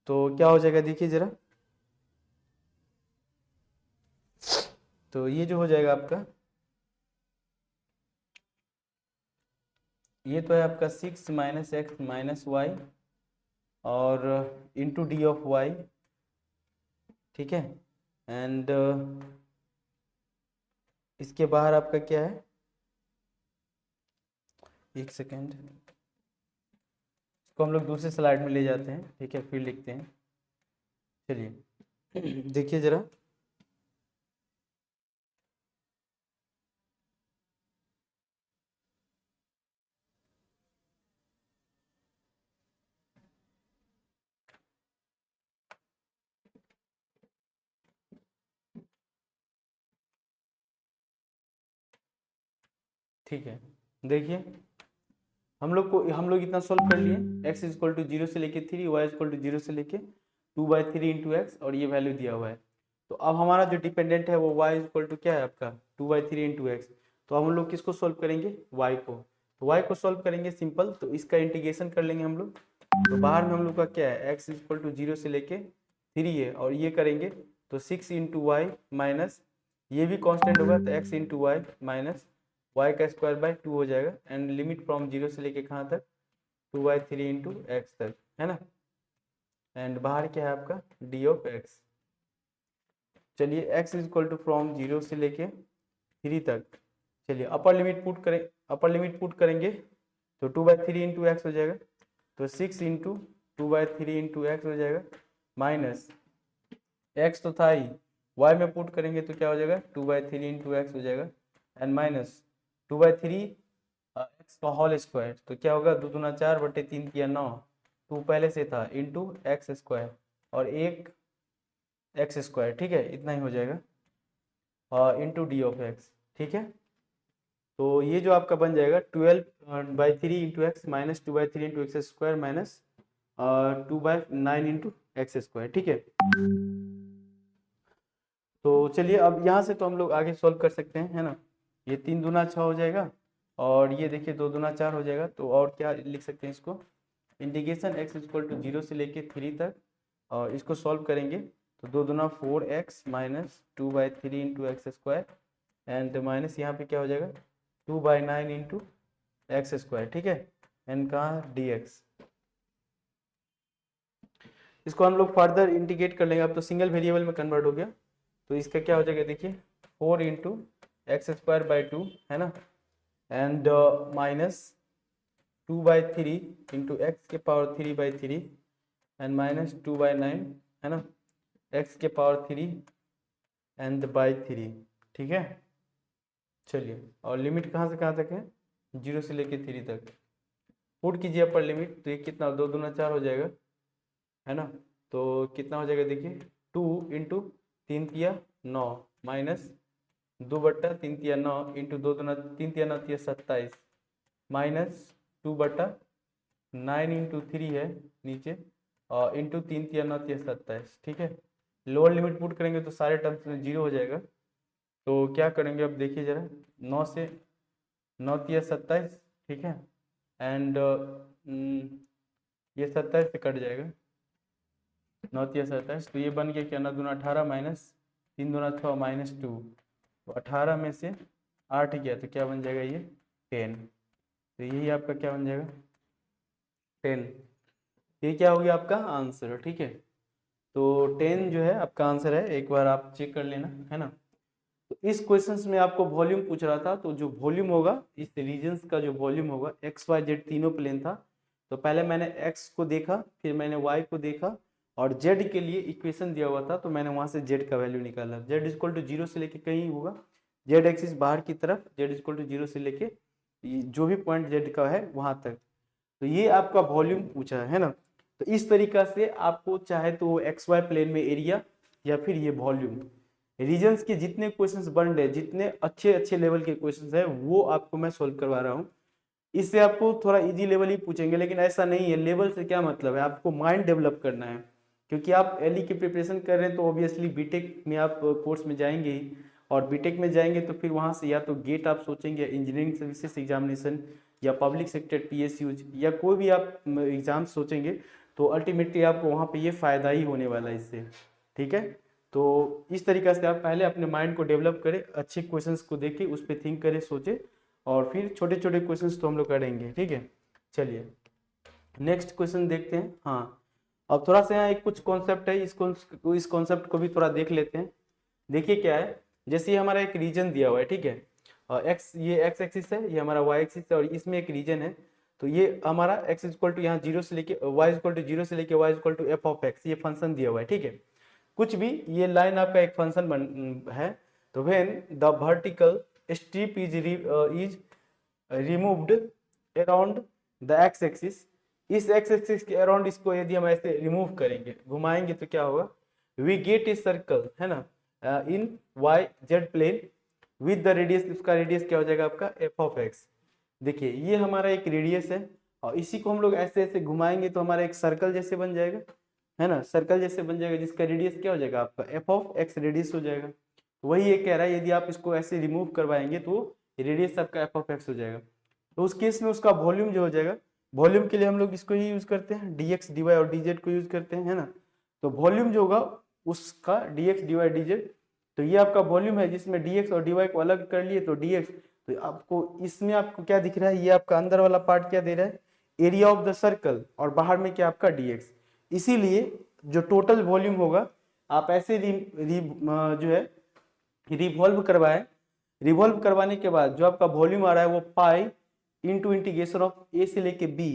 तो क्या हो जाएगा देखिए जरा, तो ये जो हो जाएगा आपका, ये तो है आपका 6 माइनस एक्स माइनस वाई और इंटू डी ऑफ वाई, ठीक है, एंड इसके बाहर आपका क्या है, एक सेकेंड, इसको हम लोग दूसरे स्लाइड में ले जाते हैं, ठीक है, फिर लिखते हैं। चलिए देखिए जरा, ठीक है, देखिए हम लोग इतना सोल्व कर लिए। x इज इक्वल टू 0 से लेके 3, y इज इक्वल टू 0 से लेके 2/3 इंटू एक्स, और ये वैल्यू दिया हुआ है। तो अब हमारा जो डिपेंडेंट है वो y इज इक्वल टू क्या है आपका 2/3 इंटू एक्स। तो हम लोग किसको सोल्व करेंगे, y को। तो y को सोल्व करेंगे सिंपल, तो इसका इंटीग्रेशन कर लेंगे हम लोग। तो बाहर में हम लोग का क्या है, x इज इक्वल टू 0 से लेके 3 है, और ये करेंगे तो 6 इंटू वाई माइनस, ये भी कांस्टेंट होगा तो x into y minus y का स्क्वायर बाय 2 हो जाएगा, एंड लिमिट फ्रॉम 0 से लेके कहाँ तक 2/3 इंटू एक्स तक, है ना। एंड बाहर क्या है आपका डी ऑफ एक्स। चलिए x is equal to from 0 से लेके 3 तक, चलिए अपर लिमिट पुट करें, अपर लिमिट पुट करेंगे तो 2/3 इंटू एक्स हो जाएगा, तो 6 इंटू 2/3 इंटू एक्स हो जाएगा, माइनस एक्स तो था ही, वाई में पुट करेंगे तो क्या हो जाएगा 2/3 इंटू एक्स हो जाएगा, एंड माइनस 2/3 एक्स का होल स्क्वायर, तो क्या होगा 2 दूना 4 बटे 3 किया 9, 2 पहले से था इंटू एक्स स्क्वायर और एक एक्स स्क्वायर, ठीक है, इतना ही हो जाएगा, और इंटू डी ऑफ एक्स, ठीक है। तो ये जो आपका बन जाएगा 12/3 into x minus 2/3 into x square minus 2/9 into x square, ठीक है। तो चलिए अब यहाँ से तो हम लोग आगे सॉल्व कर सकते हैं, है ना। ये 3 दूना 6 हो जाएगा, और ये देखिए 2 दूना 4 हो जाएगा, तो और क्या लिख सकते हैं इसको, इंटीग्रेशन x इक्वल टू 0 से लेके 3 तक, और इसको सॉल्व करेंगे तो 2 दूना 4x minus 2/3 into x square, and minus यहाँ पे क्या हो जाएगा 2/9 इंटू एक्स स्क्वायर, ठीक है, एंड कहाँ dx। इसको हम लोग फर्दर इंटीग्रेट कर लेंगे, अब तो सिंगल वेरिएबल में कन्वर्ट हो गया, तो इसका क्या हो जाएगा देखिए 4 इंटू एक्स स्क्वायर बाई 2, है ना, एंड माइनस 2/3 इंटू एक्स के पावर 3/3 एंड माइनस 2/9, है ना, एक्स के पावर 3 एंड बाई 3, ठीक है। चलिए, और लिमिट कहाँ से कहाँ तक है 0 से लेके 3 तक, पुट कीजिए अपर लिमिट, तो ये कितना 2 दूना 4 हो जाएगा, है ना, तो कितना हो जाएगा देखिए 2 इंटू 3 तिया 9 माइनस 2/3 तिया 9 इंटू 2 दूना 3 तिया 9 तिया 27 माइनस 2/9 इंटू 3 है नीचे, और इंटू 3 तिया 9 तिया 27, ठीक है। लोअर लिमिट पुट करेंगे तो सारे टर्म्स में 0 हो जाएगा, तो क्या करेंगे अब देखिए जरा, 9 से 9 तिया 27, ठीक है, एंड ये 27 से कट जाएगा, 9 तिया 27, तो ये बन गया क्या 9 दूना 18 माइनस 3 दूना 6 माइनस 2, तो 18 में से 8 गया तो क्या बन जाएगा ये 10, तो यही आपका क्या बन जाएगा 10, ये क्या हो गया आपका आंसर, ठीक है। तो 10 जो है आपका आंसर है, एक बार आप चेक कर लेना, है ना। तो इस क्वेश्चंस में आपको वॉल्यूम पूछ रहा था, तो जो वॉल्यूम होगा इस रीजन्स का जो वॉल्यूम होगा, एक्स वाई जेड तीनों प्लेन था, तो पहले मैंने एक्स को देखा, फिर मैंने वाई को देखा, और जेड के लिए इक्वेशन दिया हुआ था तो मैंने वहां से जेड का वैल्यू निकाला, जेड इक्वल टू 0 से लेके कहीं होगा, जेड एक्सिस बाहर की तरफ, जेड इक्वल टू 0 से लेके जो भी पॉइंट जेड का है वहां तक, तो ये आपका वॉल्यूम पूछा है ना। तो इस तरीका से आपको चाहे तो एक्स वाई प्लेन में एरिया या फिर ये वॉल्यूम, रीजन्स के जितने क्वेश्चंस बन रहे, जितने अच्छे अच्छे लेवल के क्वेश्चंस है वो आपको मैं सोल्व करवा रहा हूँ। इससे आपको थोड़ा इजी लेवल ही पूछेंगे, लेकिन ऐसा नहीं है, लेवल से क्या मतलब है, आपको माइंड डेवलप करना है, क्योंकि आप एलई की प्रिपरेशन कर रहे हैं तो ऑब्वियसली बीटेक में आप कोर्स में जाएंगे ही, और बीटेक में जाएंगे तो फिर वहाँ से या तो गेट आप सोचेंगे, इंजीनियरिंग सर्विसेज एग्जामिनेशन, या पब्लिक सेक्टर पीएसयूज, या कोई भी आप एग्जाम सोचेंगे, तो अल्टीमेटली आपको वहाँ पे ये फ़ायदा ही होने वाला है इससे, ठीक है। तो इस तरीक़े से आप पहले अपने माइंड को डेवलप करें, अच्छे क्वेश्चंस को देखें, उस पर थिंक करें, सोचें, और फिर छोटे छोटे क्वेश्चंस तो हम लोग करेंगे, ठीक है। चलिए नेक्स्ट क्वेश्चन देखते हैं। हाँ, अब थोड़ा सा यहाँ एक कुछ कॉन्सेप्ट है, इस कॉन्सेप्ट को भी थोड़ा देख लेते हैं। देखिए क्या है, जैसे ये हमारा एक रीजन दिया हुआ है, ठीक है, एक्स, ये एक्स एक्सिस है, ये हमारा वाई एक्सिस है, और इसमें एक रीजन है, तो ये हमारा एक्स इक्वल टू यहाँ 0 से लेके वाई इक्वल टू 0 से लेके y equal to f of x, ये फंक्शन दिया हुआ है, ठीक है। कुछ भी ये लाइन आपका एक फंक्शन है, तो when the vertical strip is removed around the x axis, इस एक्स एक्सिस के अराउंड इसको यदि हम ऐसे रिमूव करेंगे, घुमाएंगे, तो क्या होगा, वी गेट ए सर्कल, है ना, in Y Z plane with the radius, उसका रेडियस क्या हो जाएगा आपका एफ ऑफ एक्स। देखिए ये हमारा एक रेडियस है और इसी को हम लोग ऐसे ऐसे घुमाएंगे तो हमारा एक सर्कल जैसे बन जाएगा, है ना, सर्कल जैसे बन जाएगा जिसका रेडियस क्या हो जाएगा आपका एफ ऑफ एक्स रेडियस हो जाएगा। वही ये कह रहा है यदि आप इसको ऐसे रिमूव करवाएंगे तो रेडियस आपका एफ ऑफ एक्स हो जाएगा। तो उस केस में उसका वॉल्यूम जो हो जाएगा, वॉल्यूम के लिए हम लोग इसको ही यूज करते हैं, dx dy और dz को यूज करते हैं, है ना। तो वॉल्यूम जो होगा उसका dx dy dz, तो ये आपका वॉल्यूम है जिसमें dx और dy को अलग कर लिए तो dx, तो आपको इसमें आपको क्या दिख रहा है, ये आपका अंदर वाला पार्ट क्या दे रहा है, एरिया ऑफ द सर्कल, और बाहर में क्या आपका dx। इसीलिए जो टोटल वॉल्यूम होगा आप ऐसे जो है रिवॉल्व करवाएं, रिवॉल्व करवाने के बाद जो आपका वॉल्यूम आ रहा है वो पाई इंटू इंटीग्रेशन ऑफ ए से लेके बी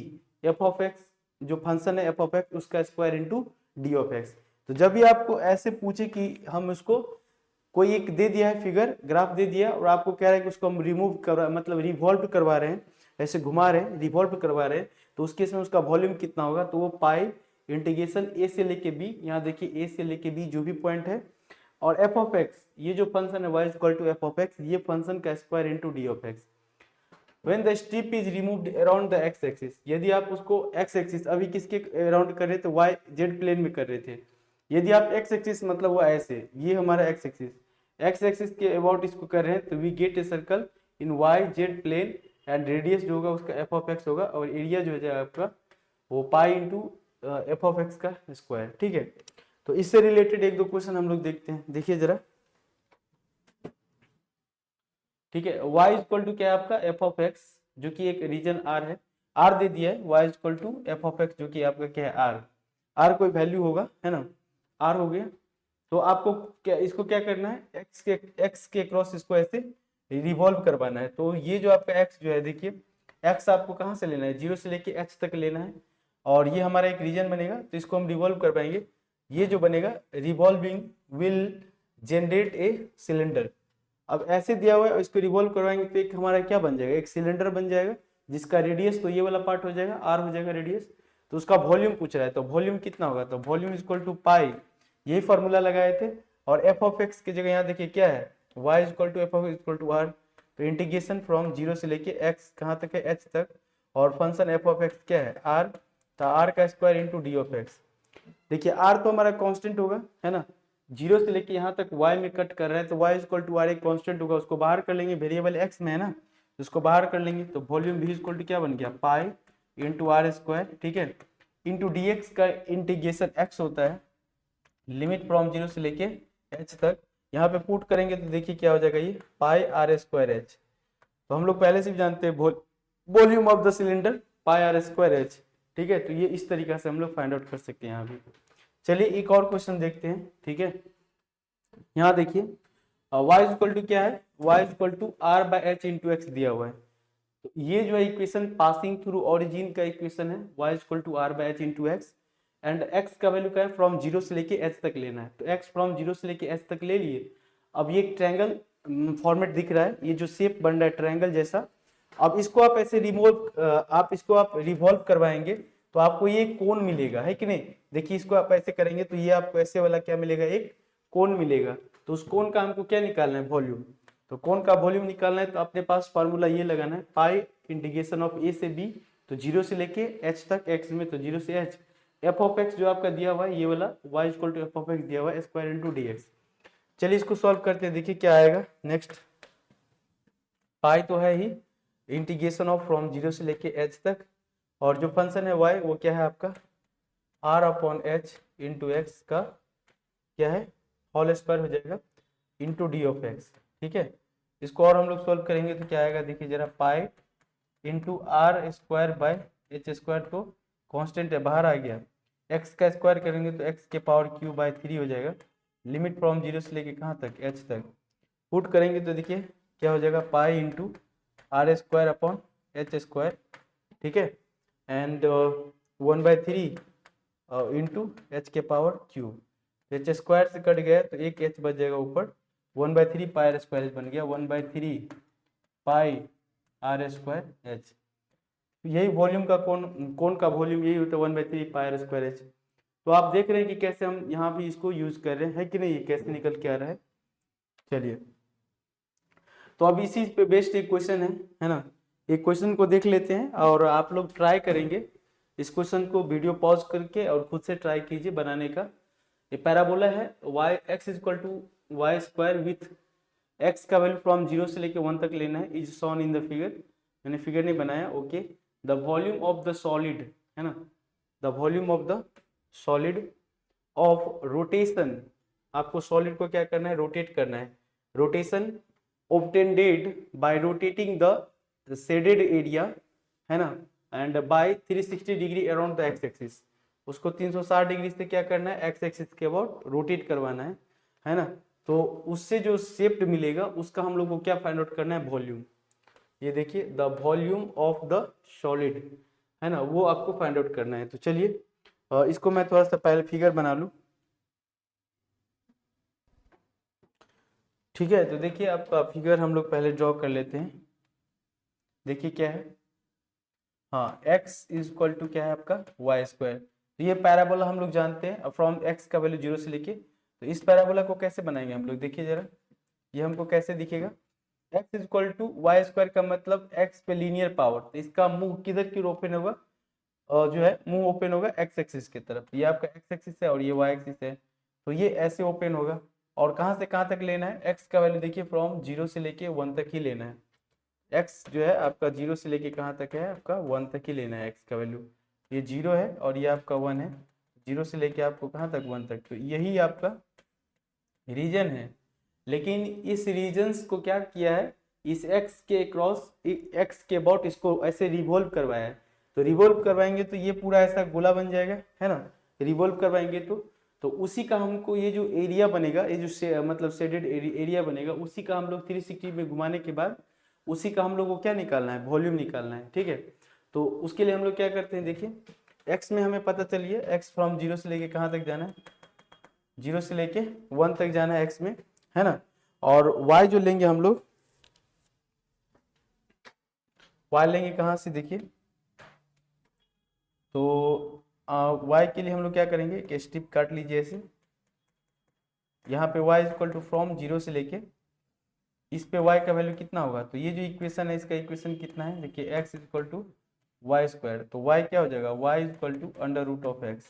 एफ ऑफ एक्स, जो फंक्शन है एफ ऑफ एक्स उसका square into D of x. तो जब भी आपको ऐसे पूछे कि हम उसको कोई एक दे दिया है फिगर ग्राफ दे दिया और आपको कह रहा है कि उसको हम रिमूव कर मतलब रिवॉल्व करवा रहे हैं, ऐसे घुमा रहे हैं रिवॉल्व करवा रहे हैं, तो उस केस में उसका वॉल्यूम कितना होगा, तो वो पाई इंटीग्रेशन ए से लेके बी, यहाँ देखिए ए से लेके बी जो भी पॉइंट है, और एफ ऑफ एक्स ये जो फंक्शन है y equal to f of x, ये फंक्शन का square into d of x. When the strip is removed around the x axis, यदि आप उसको एक्स एक्सिस अभी किसके अराउंड कर रहे थे, y जेड प्लेन में कर रहे थे, यदि आप एक्स एक्सिस मतलब वो ऐसे, ये हमारा एक्स एक्सिस के अबाउट इसको कर रहे हैं, तो we get a circle in y z plane and radius जो होगा उसका एफ ऑफ एक्स होगा और एरिया जो हो जाएगा आपका वो pi into F of x का स्क्वायर। ठीक है, तो इससे रिलेटेड एक दो क्वेश्चन हम लोग देखते हैं, देखिए जरा। ठीक है, y इक्वल टू क्या है आपका एफ ऑफ एक्स, जो कि एक रीजन r है, r दे दिया है, y equal to f of x जो कि आपका क्या है r कोई वैल्यू होगा, है ना, r हो गया। तो आपको क्या इसको क्या करना है, x के क्रॉस इसको ऐसे रिवॉल्व करवाना है। तो ये जो आपका x जो है देखिए, x आपको कहाँ से लेना है, 0 से लेके h तक लेना है, और ये हमारा एक रीजन बनेगा, तो इसको हम रिवॉल्व कर पाएंगे। ये जो बनेगा revolving will generate a cylinder. अब ऐसे दिया हुआ है, इसको रिवॉल्व करवाएंगे तो एक हमारा क्या बन जाएगा, एक सिलेंडर बन जाएगा जिसका रेडियस तो ये वाला पार्ट हो जाएगा, r हो जाएगा रेडियस। तो उसका वॉल्यूम पूछ रहा है, तो वॉल्यूम कितना होगा, तो वॉल्यूम इक्वल टू पाई, यही फॉर्मूला लगाए थे, और एफ ऑफ एक्स की जगह यहाँ देखिए क्या है, y equal to f of x equal to r, तो इंटीग्रेशन फ्रॉम 0 से लेके x कहाँ तक है, h तक, और फंक्शन एफ ऑफ एक्स क्या है r, तो r का square into D of x. देखिए r तो हमारा कांस्टेंट होगा, है ना, 0 से लेके यहाँ तक y में कट कर रहे हैं, तो y इक्वल टू r एक कांस्टेंट होगा, उसको बाहर कर लेंगे, वेरिएबल x में है ना, तो उसको बाहर कर लेंगे, तो वॉल्यूम v इक्वल टू क्या बन गया, पाई इंटू आर स्क्वायर, ठीक है, इंटू डी एक्स का इंटीग्रेशन x होता है लिमिट फ्रॉम 0 से लेके h तक, यहाँ पे पुट करेंगे तो देखिए क्या हो जाएगा, ये पाई आर स्क्वायर एच। तो हम लोग पहले से भी जानते हैं volume of the cylinder pi r square h. ठीक है, तो ये इस तरीका से हम लोग फाइंड आउट कर सकते हैं यहाँ भी। चलिए एक और क्वेश्चन देखते हैं। ठीक है, यहाँ देखिए y इक्वल टू क्या है, y equal to r by h into x दिया हुआ है। तो ये जो है इक्वेशन पासिंग थ्रू ओरिजिन का इक्वेशन है, y equal to r by h into x, and x का वैल्यू क्या है, फ्रॉम 0 से लेके h तक लेना है, तो x फ्रॉम 0 से लेके h तक ले लिए। अब ये एक ट्रायंगल फॉर्मेट दिख रहा है, ये जो शेप बन रहा है ट्रायंगल जैसा, अब इसको आप ऐसे रिवॉल्व करवाएंगे तो आपको ये कोन मिलेगा, है कि नहीं। देखिए इसको आप ऐसे करेंगे तो ये आपको ऐसे वाला क्या मिलेगा, एक कोन मिलेगा। तो उस कोन का हमको क्या निकालना है, वॉल्यूम। तो कोन का वॉल्यूम निकालना है तो अपने पास फार्मूला ये लगाना है, पाई इंटीग्रेशन ऑफ ए से बी, तो 0 से लेके h तक, x में तो 0 से h, एफ ऑफ एक्स जो आपका दिया हुआ है ये वाला y equal to f of x दिया हुआ है स्क्वायर इंटू डी एक्स। चलिए इसको सॉल्व करते हैं, देखिए क्या आएगा। नेक्स्ट पाई तो है ही, इंटीग्रेशन ऑफ फ्रॉम 0 से लेके h तक, और जो फंक्शन है y वो क्या है आपका r upon h into x का क्या है होल स्क्वायर हो जाएगा इंटू डी ऑफ एक्स। ठीक है, इसको और हम लोग सॉल्व करेंगे तो क्या आएगा, देखिए जरा, pi into r square by h square, तो कांस्टेंट है बाहर आ गया, x का स्क्वायर करेंगे तो x के पावर क्यू बाय 3 हो जाएगा, लिमिट फ्रॉम 0 से लेके कहाँ तक, h तक, पुट करेंगे तो देखिए क्या हो जाएगा, pi into r square upon h square. ठीक है, एंड 1/3 इंटू एच के पावर क्यूब, एच स्क्वायर से कट गया तो एक एच बच जाएगा ऊपर, 1/3 पाई आर स्क्वायर बन गया, 1/3 पाई आर स्क्वायर एच। यही वॉल्यूम का कोन का वॉल्यूम यही होता है 1/3 पाई आर स्क्वायर एच। तो आप देख रहे हैं कि कैसे हम यहाँ भी इसको यूज कर रहे हैं, है कि नहीं, ये कैसे निकल के आ रहा है। चलिए तो अब इसी पे बेस्ड एक क्वेश्चन है ना, एक क्वेश्चन को देख लेते हैं और आप लोग ट्राई करेंगे इस क्वेश्चन को, वीडियो पॉज करके और खुद से ट्राई कीजिए बनाने का। ये पैराबोला है, y x equal to y square with x का वैल्यू फ्रॉम 0 से लेके 1 तक लेना है, is shown in the figure. मैंने फिगर नहीं बनाया, okay. The volume of the solid है ना, the volume of the solid of rotation, आपको सॉलिड को क्या करना है, रोटेट करना है। Rotation obtained by rotating the shaded area है ना, and by 360 degree around the x axis, उसको 360 डिग्री से क्या करना है, एक्स एक्सिस के अबाउट रोटेट करवाना है ना। तो उससे जो शेप मिलेगा उसका हम लोग को क्या फाइंड आउट करना है, वॉल्यूम। ये देखिए the volume of the solid है ना, वो आपको फाइंड आउट करना है। तो चलिए इसको मैं थोड़ा सा पहले फिगर बना लूं, ठीक है। तो देखिए आपका फिगर हम लोग पहले ड्रॉ कर लेते हैं। देखिए क्या है, हाँ x इज इक्वल टू क्या है आपका वाई स्क्वायर। तो ये पैराबोला हम लोग जानते हैं फ्रॉम x का वैल्यू 0 से लेके। तो इस पैराबोला को कैसे बनाएंगे हम लोग, देखिए जरा ये हमको कैसे दिखेगा, x is equal to y square का मतलब x पे लीनियर पावर, तो इसका मुंह किधर की ओपन होगा, और जो है मुंह ओपन होगा x एक्सिस की तरफ। ये आपका x एक्सिस है और ये y एक्सिस है, तो ये ऐसे ओपन होगा। और कहाँ से कहाँ तक लेना है, x का वैल्यू देखिए फ्रॉम 0 से लेके 1 तक ही लेना है। x जो है आपका 0 से लेके कहाँ तक है, आपका 1 तक ही लेना है x का वैल्यू। ये 0 है और ये आपका 1 है, 0 से लेके आपको कहाँ तक 1 तक, तो यही आपका रीजन है। लेकिन इस रीजन्स को क्या किया है, इस x के क्रॉस x के अबाउट इसको ऐसे रिवॉल्व करवाया है। तो रिवॉल्व करवाएंगे तो ये पूरा ऐसा गोला बन जाएगा है ना, रिवॉल्व करवाएंगे तो उसी का हमको ये जो एरिया बनेगा, ये जो मतलब शेडेड एरिया बनेगा, उसी का हम लोग 360 में घुमाने के बाद उसी का हम लोग को क्या निकालना है, वॉल्यूम निकालना है, ठीक है। तो उसके लिए हम लोग क्या करते हैं, देखिए x में हमें पता चलिए x फ्रॉम 0 से लेके कहाँ तक जाना है, 0 से लेके 1 तक जाना है x में, है ना। और y जो लेंगे हम लोग, y लेंगे कहाँ से, देखिए तो y के लिए हम लोग क्या करेंगे कि स्ट्रिप काट लीजिए ऐसे। यहाँ पे y इक्वल टू फ्रॉम 0 से लेके इस पे y का वैल्यू कितना होगा, तो ये जो इक्वेशन है इसका इक्वेशन कितना है, देखिए x equal to y square, तो y क्या हो जाएगा, y equal to under root of x,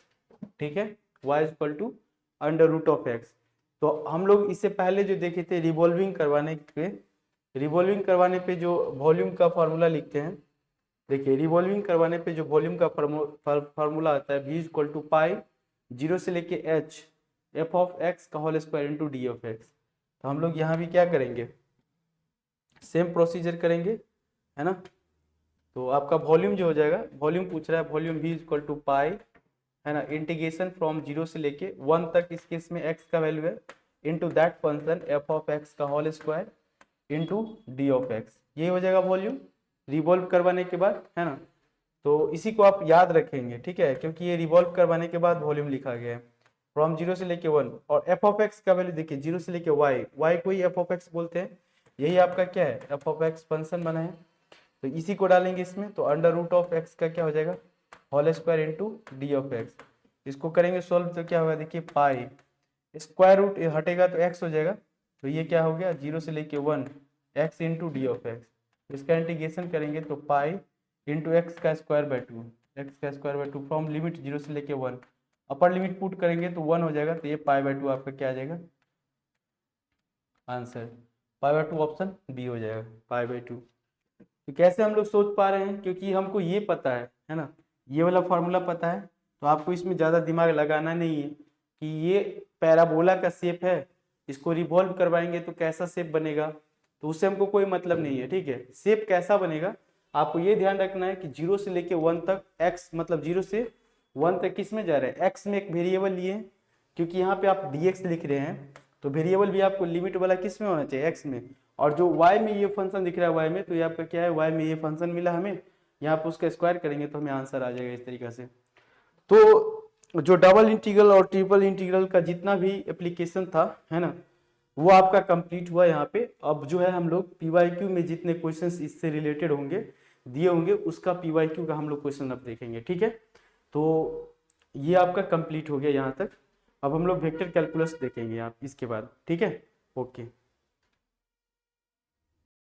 ठीक है, y equal to under root of x। तो हम लोग इससे पहले जो देखे थे रिवॉल्विंग करवाने पे जो वॉल्यूम का फॉर्मूला लिखते हैं, देखिए रिवॉल्विंग करवाने पे जो वॉल्यूम का फार्मूला आता है v इक्वल टू पाई 0 से लेके h f ऑफ x का whole square into D of x। तो हम लोग यहाँ भी क्या करेंगे, सेम प्रोसीजर करेंगे, है ना। तो आपका वॉल्यूम जो हो जाएगा, वॉल्यूम पूछ रहा है, वॉल्यूम v इक्वल टू पाई है ना, इंटीग्रेशन फ्रॉम 0 से लेके 1 तक, इस केस में x का वैल्यू है, into that function f of x का whole square into d of x, ये हो जाएगा वॉल्यूम रिवॉल्व करवाने के बाद, है ना। तो इसी को आप याद रखेंगे, ठीक है, क्योंकि ये रिवॉल्व करवाने के बाद वॉल्यूम लिखा गया है फ्रॉम 0 से लेके 1। और f ऑफ x का वैल्यू देखिए 0 से लेके y को ही f ऑफ x बोलते हैं, यही आपका क्या है, f ऑफ x फंक्शन बना है। तो इसी को डालेंगे इसमें, तो अंडर रूट ऑफ x का क्या हो जाएगा, whole square into D of x। इसको करेंगे सोल्व तो क्या होगा, देखिए पाई स्क्वायर रूट हटेगा तो x हो जाएगा, तो ये क्या हो गया 0 से लेके 1 x into D of x। इसका इंटीग्रेशन करेंगे तो पाई इंटू एक्स का स्क्वायर बाय 2, एक्स का स्क्वायर बाय 2 फ्रॉम लिमिट 0 से लेके 1, अपर लिमिट पुट करेंगे तो 1 हो जाएगा, तो ये पाई बाय 2 आपका क्या आ जाएगा answer, pi by 2 option b हो जाएगा, पाई बाय 2। तो कैसे हम लोग सोच पा रहे हैं, क्योंकि हमको ये पता है ना, ये वाला फॉर्मूला पता है, तो आपको इसमें ज़्यादा दिमाग लगाना नहीं है कि ये पैराबोला का शेप है, इसको रिवॉल्व करवाएंगे तो कैसा शेप बनेगा, तो उससे हमको कोई मतलब नहीं है, ठीक है। शेप कैसा बनेगा आपको ये ध्यान रखना है कि 0 से लेके 1 तक x मतलब 0 से 1 तक किस में जा रहा है, x में एक वेरिएबल लिए, क्योंकि यहाँ पे आप dx लिख रहे हैं, तो वेरिएबल भी आपको लिमिट वाला किस में होना चाहिए, x में। और जो y में ये फंक्शन दिख रहा है y में, तो ये आपका क्या है, y में ये फंक्शन मिला हमें, यहाँ पे उसका स्क्वायर करेंगे तो हमें आंसर आ जाएगा इस तरीके से। तो जो डबल इंटीग्रल और ट्रिपल इंटीग्रल का जितना भी एप्लीकेशन था, है ना, वो आपका कंप्लीट हुआ यहाँ पे। अब जो है हम लोग PYQ में जितने क्वेश्चंस इससे रिलेटेड होंगे दिए होंगे, उसका PYQ का हम लोग क्वेश्चन अब देखेंगे, ठीक है। तो ये आपका कंप्लीट हो गया यहाँ तक। अब हम लोग वेक्टर कैलकुलस देखेंगे आप इसके बाद, ठीक है, ओके।